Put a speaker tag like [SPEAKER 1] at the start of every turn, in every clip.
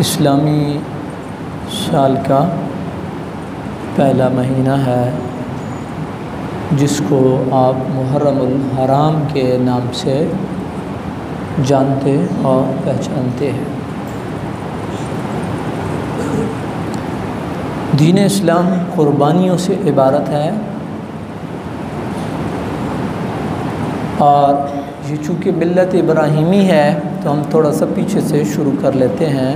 [SPEAKER 1] इस्लामी साल का पहला महीना है जिसको आप मुहर्रमुल हराम के नाम से जानते और पहचानते हैं। दीन इस्लाम कुर्बानियों से इबारत है और ये चूँकि मिल्लत इब्राहीमी है तो हम थोड़ा सा पीछे से शुरू कर लेते हैं।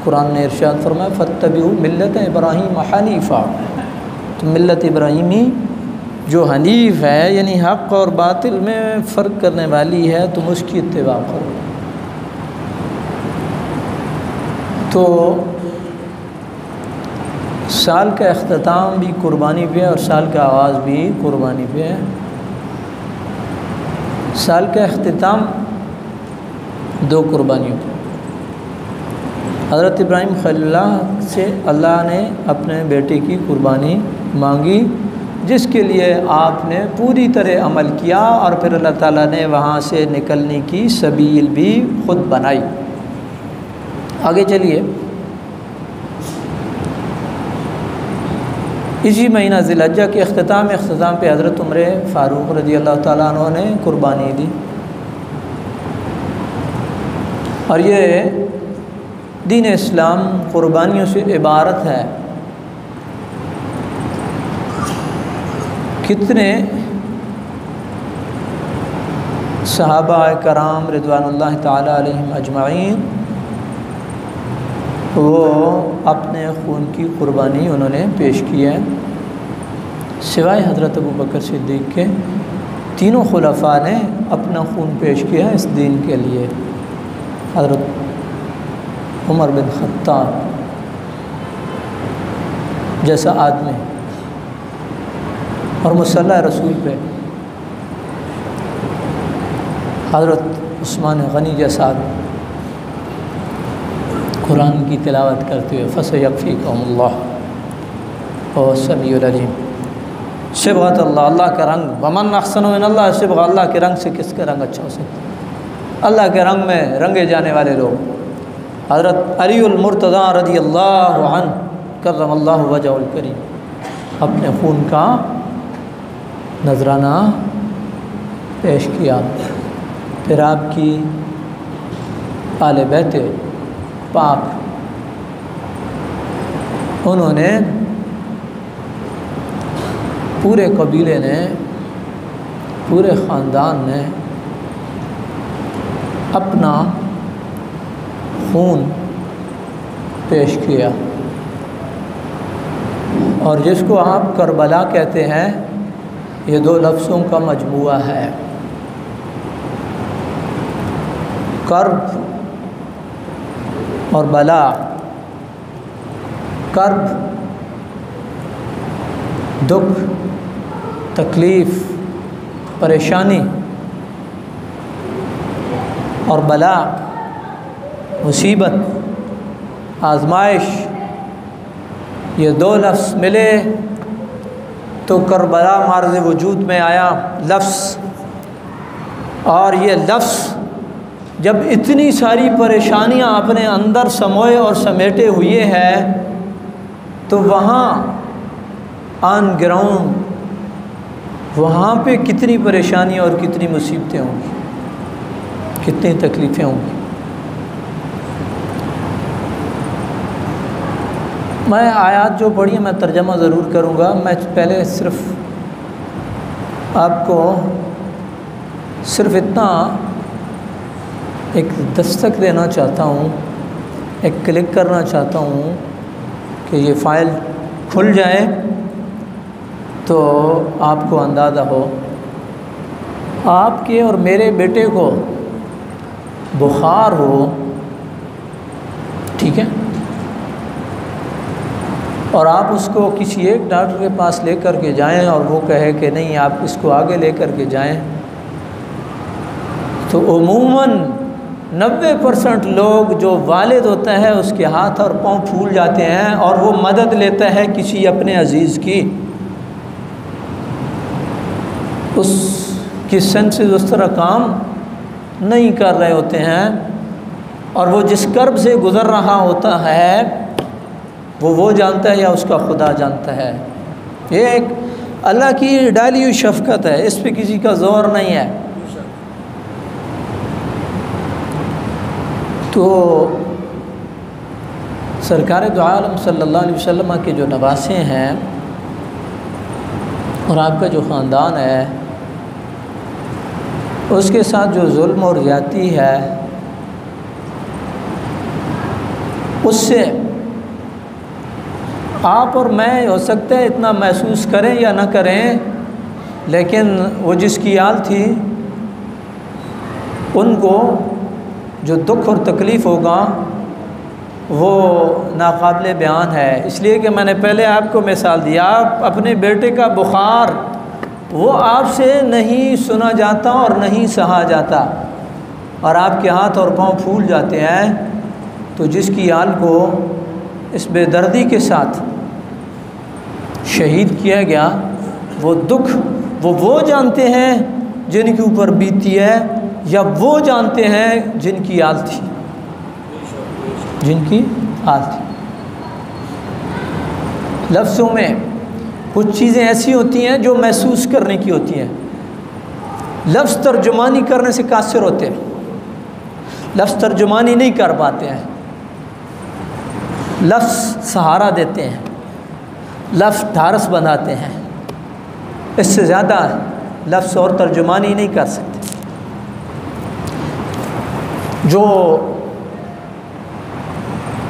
[SPEAKER 1] कुरान ने इरशाद फरमाया फत्तबिउ मिल्लत इब्राहीम हनीफ़ा, तो मिल्लत इब्राहीमी जो हनीफ़ है यानी हक़ और बातिल में फ़र्क करने वाली है, तुम उसकी इत्तिबा करो। तो साल का अख्ताम भी कुर्बानी पे है और साल का आगाज़ भी कुर्बानी पे है। साल का अख्ताम दो कुर्बानियों पे। हज़रत इब्राहीम खलीलुल्लाह से अल्लाह ने अपने बेटे की कुर्बानी मांगी, जिसके लिए आपने पूरी तरह अमल किया और फिर अल्लाह ताला ने वहाँ से निकलने की सबील भी ख़ुद बनाई। आगे चलिए, इसी महीना ज़िलहज्जा के अख्ताम पे हज़रत उमर फ़ारूक रज़ी अल्लाह ताला अन्हु ने कुर्बानी दी और ये दीन इस्लाम कुर्बानियों से इबारत है। कितने सहाबा कराम रिज़वानुल्लाह ताला अलैहिम अजमाइन वो अपने खून की कुर्बानी उन्होंने पेश की है। सिवाय हज़रत अबू बकर सिद्दीक़ के तीनों खुलफा ने अपना खून पेश किया इस दीन के लिए। हज़रत उमर बिन ख़त्ताब जैसा आदमी और मुसल्ला रसूल पे हज़रत उस्मान गनी जैसा आदमी कुरान की तिलावत करते हुए फसयक्फ़ीकुमुल्लाह और समीउल अलीम। सिबग़त अल्लाह का रंग, वमन अहसनु मिनल्लाह सिबग़ा, अल्लाह के रंग से किसका रंग अच्छा हो सकता है। अल्लाह के रंग में रंगे जाने वाले लोग हज़रत अलीउल मुर्तज़ा रज़ी अल्लाहु अन्हु कर्रमल्लाहु वजहुल करीम अपने खून का नजराना पेश किया। फिर आपकी आले बैत पाक उन्होंने पूरे कबीले ने, पूरे ख़ानदान ने अपना खून पेश किया और जिसको आप करबला कहते हैं, ये दो लफ्ज़ों का मजमूआ है। कर्ब और बला। कर्ब दुख, तकलीफ़, परेशानी और बला मुसीबत, आजमाइश, ये दो लफ्ज़ मिले तो करबला मार्ज़ वजूद में आया लफ्ज़। और ये लफ्ज़ जब इतनी सारी परेशानियां अपने अंदर समोए और समेटे हुए हैं तो वहाँ ऑन ग्राउंड वहाँ पे कितनी परेशानियां और कितनी मुसीबतें होंगी, कितनी तकलीफ़ें होंगी। मैं आयत जो पढ़ी मैं तर्जमा ज़रूर करूँगा। मैं पहले सिर्फ़ आपको सिर्फ़ इतना एक दस्तक देना चाहता हूँ, एक क्लिक करना चाहता हूँ कि ये फ़ाइल खुल जाए तो आपको अंदाज़ा हो। आपके और मेरे बेटे को बुखार हो, ठीक है, और आप उसको किसी एक डॉक्टर के पास लेकर के जाएं और वो कहे कि नहीं आप इसको आगे लेकर के जाएं, तो उमूमन 90% लोग जो वालिद होते हैं उसके हाथ और पाँव फूल जाते हैं और वो मदद लेता है किसी अपने अजीज़ की। उसकी सेंसेस उस तरह काम नहीं कर रहे होते हैं और वो जिस कर्ब से गुज़र रहा होता है वो जानता है या उसका खुदा जानता है। ये एक अल्लाह की डाली हुई शफ़क़त है, इस पे किसी का ज़ोर नहीं है। तो सरकार दो आलम सल्लल्लाहु अलैहि वसल्लम के जो नवासे हैं और आपका जो ख़ानदान है, उसके साथ जो जुल्म और ज़्यादती है, उससे आप और मैं हो सकते हैं इतना महसूस करें या ना करें, लेकिन वो जिसकी आल थी उनको जो दुख और तकलीफ़ होगा वो नाकाबिले बयान है। इसलिए कि मैंने पहले आपको मिसाल दिया, आप अपने बेटे का बुखार वो आपसे नहीं सुना जाता और नहीं सहा जाता, और आपके हाथ और पाँव फूल जाते हैं, तो जिसकी आल को इस बेदर्दी के साथ शहीद किया गया, वो दुख वो जानते हैं जिनके ऊपर बीती है, या वो जानते हैं जिनकी आल थी, जिनकी आल थी। लफ्ज़ों में कुछ चीज़ें ऐसी होती हैं जो महसूस करने की होती हैं। लफ्ज़ तर्जुमानी करने से कासिर होते हैं, लफ्ज़ तर्जुमानी नहीं कर पाते हैं, लफ्ज़ सहारा देते हैं, लफ्ज़ ढारस बनाते हैं, इससे ज़्यादा लफ्ज़ और तर्जुमानी नहीं कर सकते। जो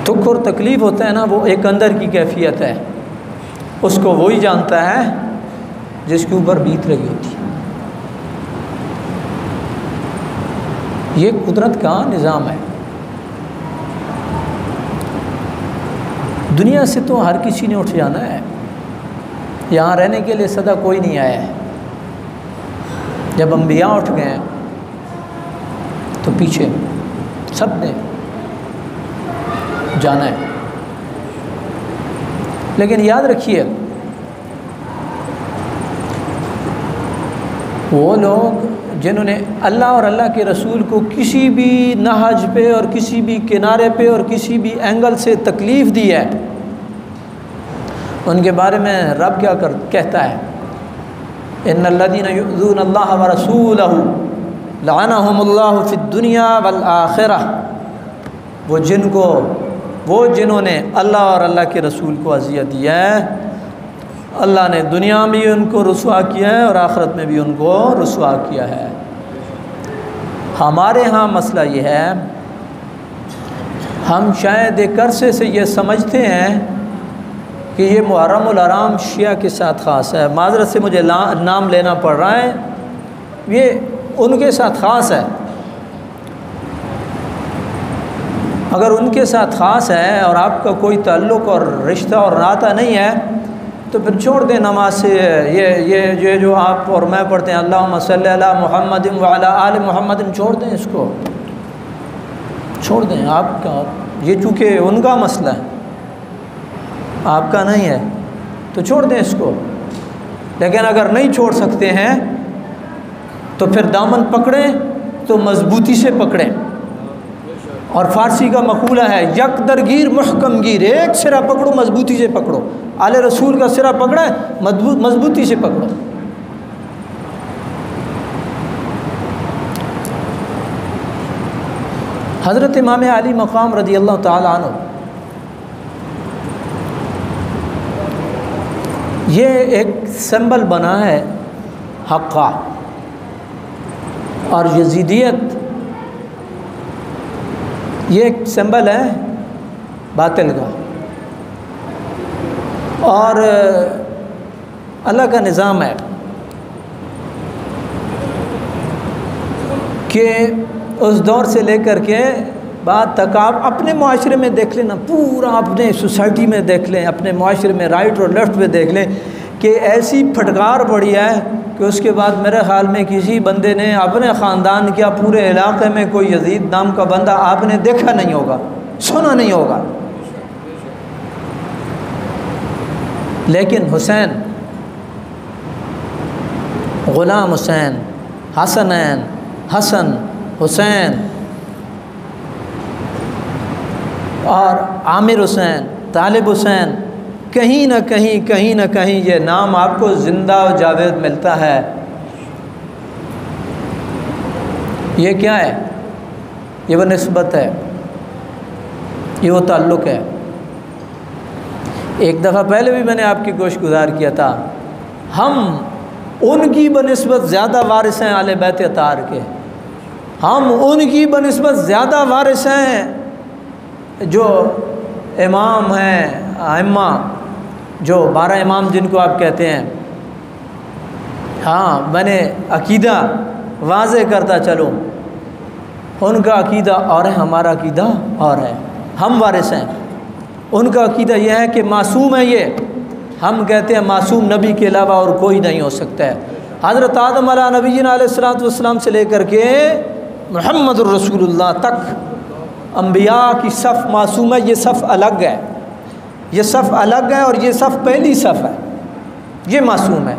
[SPEAKER 1] दुख और तकलीफ़ होता है ना, वो एक अंदर की कैफियत है, उसको वही जानता है जिसके ऊपर बीत रही होती है। ये कुदरत का निज़ाम है। दुनिया से तो हर किसी ने उठ जाना है, यहाँ रहने के लिए सदा कोई नहीं आया है। जब अंबिया उठ गए तो पीछे सब ने जाना है। लेकिन याद रखिए, वो लोग जिन्होंने अल्लाह और अल्लाह के रसूल को किसी भी नहज पे और किसी भी किनारे पे और किसी भी एंगल से तकलीफ़ दी है, उनके बारे में रब क्या कहता है, इन्नल्लज़ीना युज़ूना अल्लाह व रसूलहु लअनहुमुल्लाहु फिद दुनिया वल आखिरह। वो जिन्होंने अल्लाह और अल्लाह के रसूल को अज़ियत दिया है, अल्लाह ने दुनिया में भी उनको रुसवा किया है और आखिरत में भी उनको रुसवा किया है। हमारे यहाँ मसला ये है, हम शायद एक अरसे से ये समझते हैं कि ये मुहर्रमुल हराम शिया के साथ ख़ास है। माज़रत से मुझे नाम लेना पड़ रहा है, ये उनके साथ ख़ास है। अगर उनके साथ ख़ास है और आपका कोई ताल्लुक़ और रिश्ता और नाता नहीं है, तो फिर छोड़ दें नमाज से। ये जो आप और मैं पढ़ते हैं अल्लाहुम्मा सल्ली अला मुहम्मदिन व अला आलि मुहम्मदिन, छोड़ दें इसको, छोड़ दें। आपका ये चूँकि उनका मसला है, आपका नहीं है, तो छोड़ दें इसको। लेकिन अगर नहीं छोड़ सकते हैं तो फिर दामन पकड़ें तो मजबूती से पकड़ें। और फ़ारसी का मक़ूला है, यक दरगीर मुहकम गिर, एक सिरा पकड़ो मजबूती से पकड़ो। आले रसूल का सिरा पकड़ा मजबूती से पकड़ो। हज़रत इमाम अली मक़ाम रज़ी अल्लाह ताला अन्हु, ये एक सिंबल बना है हक़ का, और यज़ीदियत ये एक सिंबल है बातिल का। और अल्लाह का निज़ाम है कि उस दौर से लेकर के बाद तक आप अपने माशरे में देख लें ना, पूरा अपने सोसाइटी में देख लें, अपने माशरे में राइट और लेफ़्ट में देख लें कि ऐसी फटकार पड़ी है कि उसके बाद मेरे ख़्याल में किसी बंदे ने अपने ख़ानदान क्या पूरे इलाके में कोई यजीद नाम का बंदा आपने देखा नहीं होगा, सुना नहीं होगा। लेकिन हुसैन, ग़ुलाम हुसैन, हसनैन, हसन हुसैन, और आमिर हुसैन, तालिब हुसैन, कहीं ना कहीं ये नाम आपको ज़िंदा और जावेद मिलता है। ये क्या है? ये वो निस्बत है, ये वो ताल्लुक़ है। एक दफ़ा पहले भी मैंने आपकी गोश गुजार किया था, हम उनकी बनिस्बत ज़्यादा वारिस हैं आले बैत अतार के, हम उनकी बनिस्बत ज़्यादा वारिस हैं जो इमाम हैं, आइम्मा, जो 12 इमाम जिनको आप कहते हैं। हाँ, मैंने अकीदा वाज़े करता चलूँ, उनका अकीदा और है, हमारा अकीदा और है। हम वारिस हैं। उनका अकीदा यह है कि मासूम है ये, हम कहते हैं मासूम नबी के अलावा और कोई नहीं हो सकता है। हज़रत आदम अला नबीना अलैहिस्सलातु वस्सलाम से लेकर के मुहम्मदुर रसूलुल्लाह तक अम्बिया की सफ़ मासूम है। ये सफ़ अलग है, ये सफ़ अलग है और ये सफ़ पहली सफ़ है, ये मासूम है।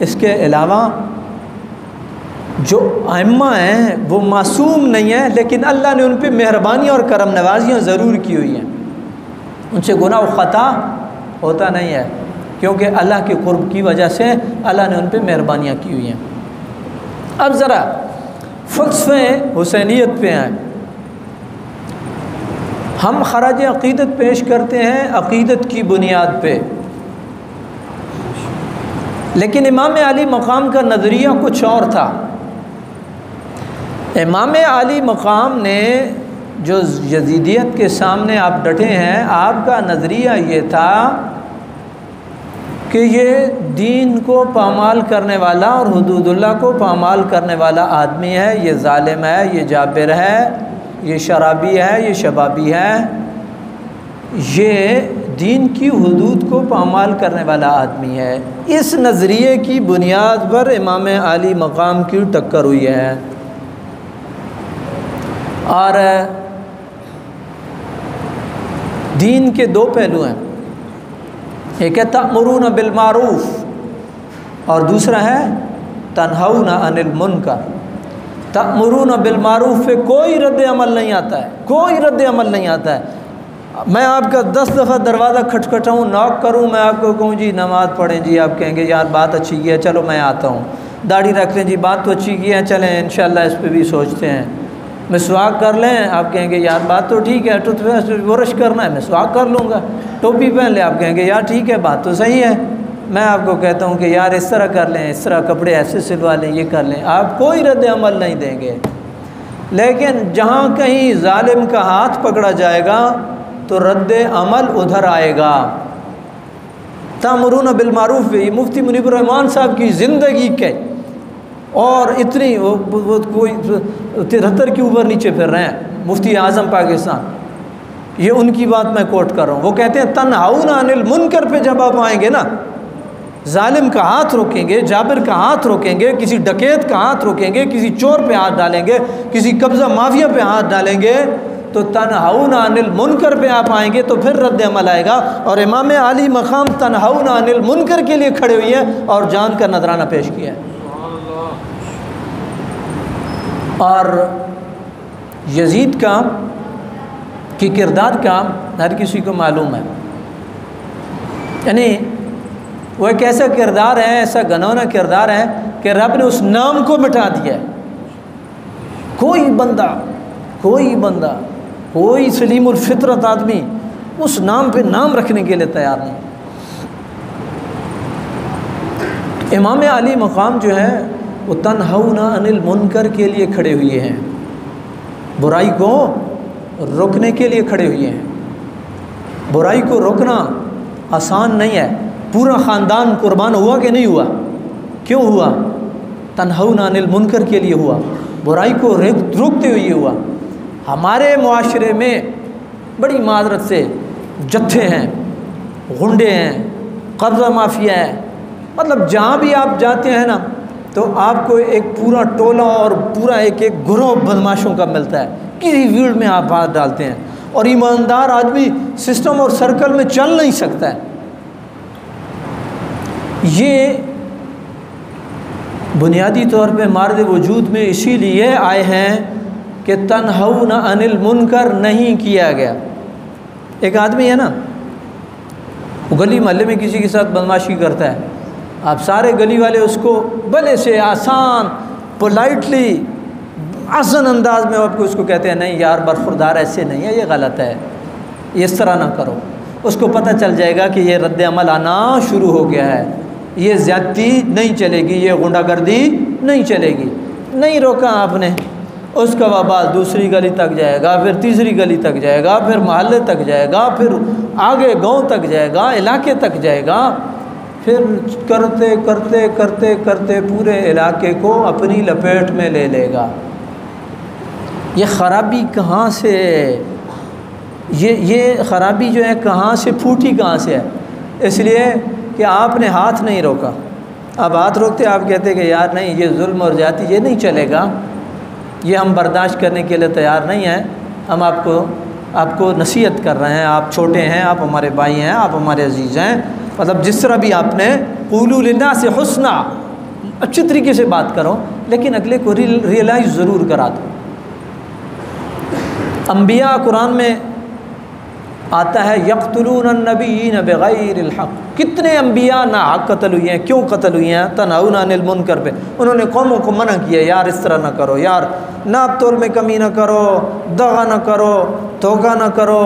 [SPEAKER 1] इसके अलावा जो आइम्मा हैं वो मासूम नहीं है, लेकिन अल्लाह ने उन पर मेहरबानी और करम नवाजियाँ ज़रूर की हुई हैं। उनसे गुनाह व ख़ता होता नहीं है, क्योंकि अल्लाह के क़ुर्ब की वजह से अल्लाह ने उन पर मेहरबानियाँ की हुई हैं। अब ज़रा फ़लसफ़े हुसैनियत पे आए। हम ख़राज अक़ीदत पेश करते हैं अक़ीदत की बुनियाद पे, लेकिन इमाम अली मक़ाम का नज़रिया कुछ और था। इमाम अली मक़ाम ने जो यज़ीदियत के सामने आप डटे हैं, आपका नज़रिया ये था कि ये दीन को पामाल करने वाला और हुदूदुल्लाह को पामाल करने वाला आदमी है, ये ज़ालिम है, ये जाबिर है, ये शराबी है, ये शबाबी है, ये दीन की हुदूद को पामाल करने वाला आदमी है। इस नज़रिए की बुनियाद पर इमाम अली मक़ाम की टक्कर हुई है। और दीन के दो पहलू हैं, एक है तअमुरून बिल मारूफ़ और दूसरा है तनहौन अनिल मुनकर। तअमुरून बिल मारूफ़ पे कोई रद्द अमल नहीं आता है, कोई रद्द अमल नहीं आता है। मैं आपका 10 दफ़ा दरवाज़ा खटखटाऊँ, नॉक करूँ, मैं आपको कहूँ जी नमाज़ पढ़ें जी, आप कहेंगे यार बात अच्छी की है, चलो मैं आता हूँ। दाढ़ी रख लें जी, बात तो अच्छी की है, चलें इंशाल्लाह इस पर भी सोचते हैं। मिसवाक कर लें, आप कहेंगे यार बात तो ठीक है, टूथपेस्ट ब्रश करना है, मिसवाक कर लूँगा। टोपी पहन ले, आप कहेंगे यार ठीक है, बात तो सही है। मैं आपको कहता हूँ कि यार इस तरह कर लें, इस तरह कपड़े ऐसे सिलवा लें, ये कर लें, आप कोई रद्द अमल नहीं देंगे। लेकिन जहाँ कहीं ज़ालिम का हाथ पकड़ा जाएगा तो रद्द अमल उधर आएगा। तअमुरून बिल मारूफ़, ये मुफ्ती मुनीबुर रहमान साहब की ज़िंदगी के और इतनी वो कोई 73 के ऊपर नीचे फिर रहे हैं मुफ्ती आज़म पाकिस्तान, ये उनकी बात मैं कोट कर रहा हूँ। वो कहते हैं तन्हाउन अनिल मुनकर पे जब आप आएंगे ना, जालिम का हाथ रोकेंगे, जाबिर का हाथ रोकेंगे, किसी डकैत का हाथ रोकेंगे, किसी चोर पे हाथ डालेंगे, किसी कब्ज़ा माफिया पे हाथ डालेंगे, तो तन्हाउन अनिल मुनकर पे आप आएंगे तो फिर रद्द अमल आएगा। और इमाम अली मक़ाम तन्हाउन अनिल मुनकर के लिए खड़े हुए हैं और जान का नजराना पेश किया है। और यजीद का कि किरदार का हर किसी को मालूम है, यानी वो एक ऐसा किरदार है, ऐसा घनौना किरदार है कि रब ने उस नाम को मिटा दिया है। कोई बंदा कोई सलीमुल फितरत आदमी उस नाम पे नाम रखने के लिए तैयार नहीं। इमाम अली मक़ाम जो है वो तन्हाउना अनिल मुनकर के लिए खड़े हुए हैं, बुराई को रोकने के लिए खड़े हुए हैं। बुराई को रोकना आसान नहीं है। पूरा ख़ानदान कुर्बान हुआ कि नहीं हुआ? क्यों हुआ? तन्हाउना अनिल मुनकर के लिए हुआ, बुराई को रोकते हुए हुआ। हमारे मुआशरे में बड़ी मादरत से जत्थे हैं, गुंडे हैं, कब्ज़ा माफिया है, मतलब जहाँ भी आप जाते हैं ना तो आपको एक पूरा टोला और पूरा एक ग्रोह बदमाशों का मिलता है। किसी भीड़ में आप हाथ डालते हैं और ईमानदार आदमी सिस्टम और सर्कल में चल नहीं सकता है। ये बुनियादी तौर पे मर्द वजूद में इसीलिए आए हैं कि तन्हाउना अनिल मुनकर नहीं किया गया। एक आदमी है ना, वो गली मोहल्ले में किसी के साथ बदमाशी करता है, आप सारे गली वाले उसको भले से आसान पोलाइटली आसान अंदाज में आपको उसको कहते हैं नहीं यार बरखुरदार ऐसे नहीं है, ये गलत है, इस तरह ना करो। उसको पता चल जाएगा कि ये रद्द अमल आना शुरू हो गया है, ये ज़्यादती नहीं चलेगी, ये गुंडागर्दी नहीं चलेगी। नहीं रोका आपने, उसका वबाल दूसरी गली तक जाएगा, फिर तीसरी गली तक जाएगा, फिर मोहल्ले तक जाएगा, फिर आगे गांव तक जाएगा, इलाके तक जाएगा, फिर करते करते करते करते पूरे इलाके को अपनी लपेट में ले लेगा। ये ख़राबी कहाँ से, ये ख़राबी जो है कहाँ से फूटी, कहाँ से है? इसलिए कि आपने हाथ नहीं रोका। अब हाथ रोकते आप कहते कि यार नहीं ये जुल्म और ज़्यादती ये नहीं चलेगा, ये हम बर्दाश्त करने के लिए तैयार नहीं हैं, हम आपको नसीहत कर रहे हैं, आप छोटे हैं, आप हमारे भाई हैं, आप हमारे अजीज़ हैं, मतलब जिस तरह भी आपने क़ूलू लिन्नास हुस्ना, अच्छी तरीके से बात करो, लेकिन अगले को रियलाइज़ ज़रूर करा दो। अंबिया कुरान में आता है यक़्तुलून अन्नबिय्यीन बिग़ैरिल हक़, कितने अंबिया ना हक़ कत्ल हुए हैं। क्यों कत्ल हुए हैं? तनहौना अनिल मुनकर पे, उन्होंने कौमों को मना किया यार इस तरह ना करो, यार नाप तोल में कमी ना करो, दगा ना करो, धोखा ना करो,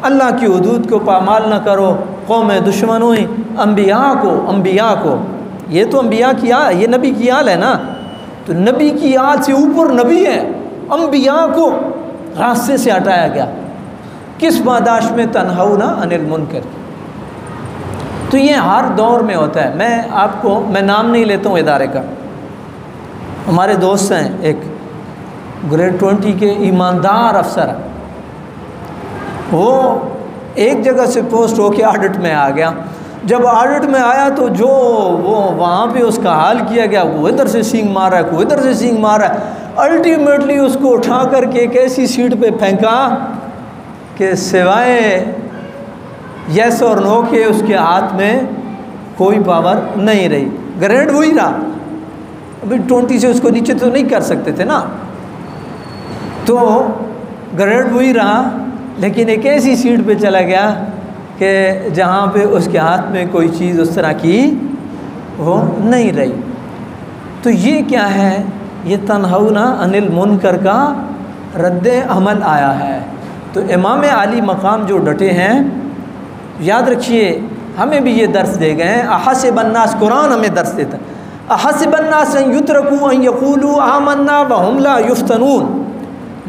[SPEAKER 1] अल्लाह की हुदूद को पामाल ना करो। कौमें दुश्मन हुई अंबिया को, ये तो अंबिया की आल, ये नबी की आल है ना, तो नबी की आल से ऊपर नबी है, अंबिया को रास्ते से हटाया गया। किस बादाश में? तन्हौना अनिल मुनकर। तो ये हर दौर में होता है। मैं नाम नहीं लेता हूँ इदारे का, हमारे दोस्त हैं एक ग्रेड 20 के ईमानदार अफसर है, वो एक जगह से पोस्ट होके ऑडिट में आ गया। जब ऑडिट में आया तो जो वो वहाँ पे उसका हाल किया गया, वो इधर से सींग मार रहा है, कोई इधर से सींग मार रहा है, अल्टीमेटली उसको उठा करके एक ऐसी सीट पे फेंका कि सिवाय यस और नो के उसके हाथ में कोई पावर नहीं रही। ग्रेड वही रहा, अभी 20 से उसको नीचे तो नहीं कर सकते थे ना, तो ग्रेड वही रहा, लेकिन एक ऐसी सीट पे चला गया कि जहाँ पे उसके हाथ में कोई चीज़ उस तरह की वो नहीं रही। तो ये क्या है? ये तन्हौना अनिल मुनकर का रद्द अमल आया है। तो इमाम आली मकाम जो डटे हैं, याद रखिए हमें भी ये दर्स दे गए हैं। अहसिबन्नास, कुरान हमें दर्स देता है, अहसिबन्नास अन युत्रकू अन यक़ूलू आमन्ना व हुम ला युफ्तनून।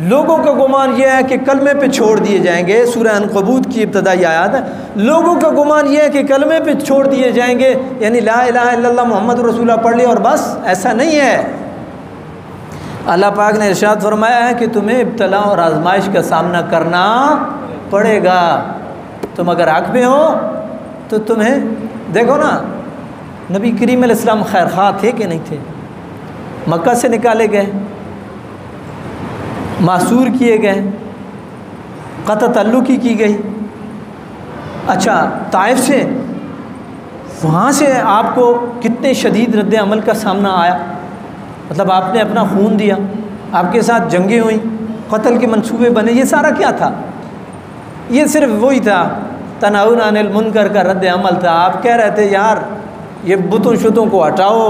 [SPEAKER 1] लोगों का गुमान यह है कि कलमे पे छोड़ दिए जाएंगे। सूरह अनकबूत की इब्तदाई आयत है। लोगों का गुमान यह है कि कलमे पे छोड़ दिए जाएंगे, यानी ला इलाहा इल्लल्लाह मुहम्मद रसूलुल्लाह पढ़ लिया और बस। ऐसा नहीं है। अल्लाह पाक ने इरशाद फरमाया है कि तुम्हें इब्तला और आजमाइश का सामना करना पड़ेगा। तुम अगर हक़ में हो तो तुम्हें, देखो ना नबी करीम अलैहिस्सलाम खैरख़्वाह थे कि नहीं थे? मक्का से निकाले गए, मासूर किए गए, क़त्ल तअल्लुक़ी की गई। अच्छा, ताइफ से, वहाँ से आपको कितने शदीद रद्द अमल का सामना आया, मतलब आपने अपना खून दिया, आपके साथ जंगें हुई, क़त्ल के मंसूबे बने। ये सारा क्या था? ये सिर्फ वही था, तन्हौना अनिल मुनकर का रद्द अमल था। आप कह रहे थे यार ये बुतों शुतों को हटाओ,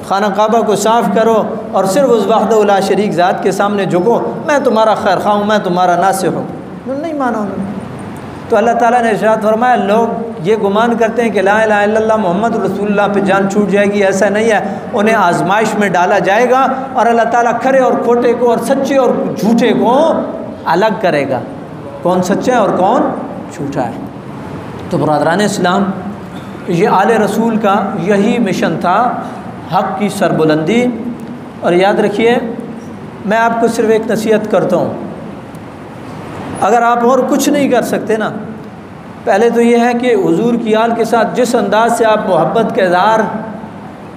[SPEAKER 1] खाना काबा को साफ़ करो और सिर्फ उस वहदहू ला शरीक ज़ात के सामने झुको, मैं तुम्हारा खैरख़्वाह हूँ, मैं तुम्हारा नासिह हूँ। नहीं माना उन्होंने। तो अल्लाह ताला ने इरशाद फरमाया, लोग ये गुमान करते हैं कि ला इलाहा इल्लल्लाह मुहम्मद रसूलुल्लाह पे जान छूट जाएगी। ऐसा नहीं है। उन्हें आजमाइश में डाला जाएगा और अल्लाह ताला खरे और खोटे को और सच्चे और झूठे को अलग करेगा, कौन सच्चा है और कौन झूठा है। तो बरादरान इस्लाम, ये आले रसूल का यही मिशन था, हक़ की सरबुलंदी। और याद रखिए, मैं आपको सिर्फ एक नसीहत करता हूँ, अगर आप और कुछ नहीं कर सकते ना, पहले तो ये है कि हुजूर की आल के साथ जिस अंदाज से आप मोहब्बत का इज़हार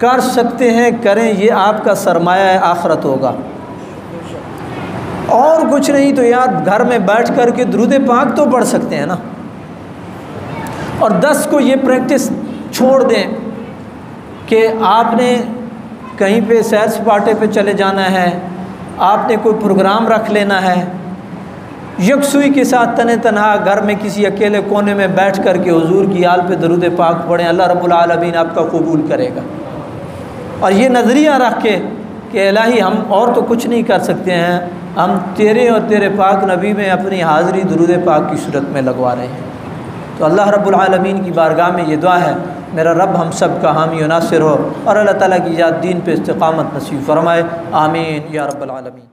[SPEAKER 1] कर सकते हैं करें, ये आपका सरमाया आखरत होगा। और कुछ नहीं तो यार घर में बैठ कर के दुरूद पाक तो पढ़ सकते हैं ना। और 10 को ये प्रैक्टिस छोड़ दें कि आपने कहीं पे सैर सपाटे पे चले जाना है, आपने कोई प्रोग्राम रख लेना है, यकसुई के साथ तने तनहा घर में किसी अकेले कोने में बैठ कर के हुजूर की आल पे दरूद पाक पढ़ें, अल्लाह रब्बुल आलमीन आपका कबूल करेगा। और ये नज़रिया रख के कि इलाही हम और तो कुछ नहीं कर सकते हैं, हम तेरे और तेरे पाक नबी में अपनी हाज़िरी दरूद पाक की सूरत में लगवा रहे हैं। तो अल्लाह रब्बुल आलमीन की बारगाह में ये दुआ है, मेरा रब हम सब का हामी व नासिर हो और अल्लाह ताला की याद दीन पे इस्तिक़ामत नसीब फरमाए। आमीन या रब्बल आलमीन।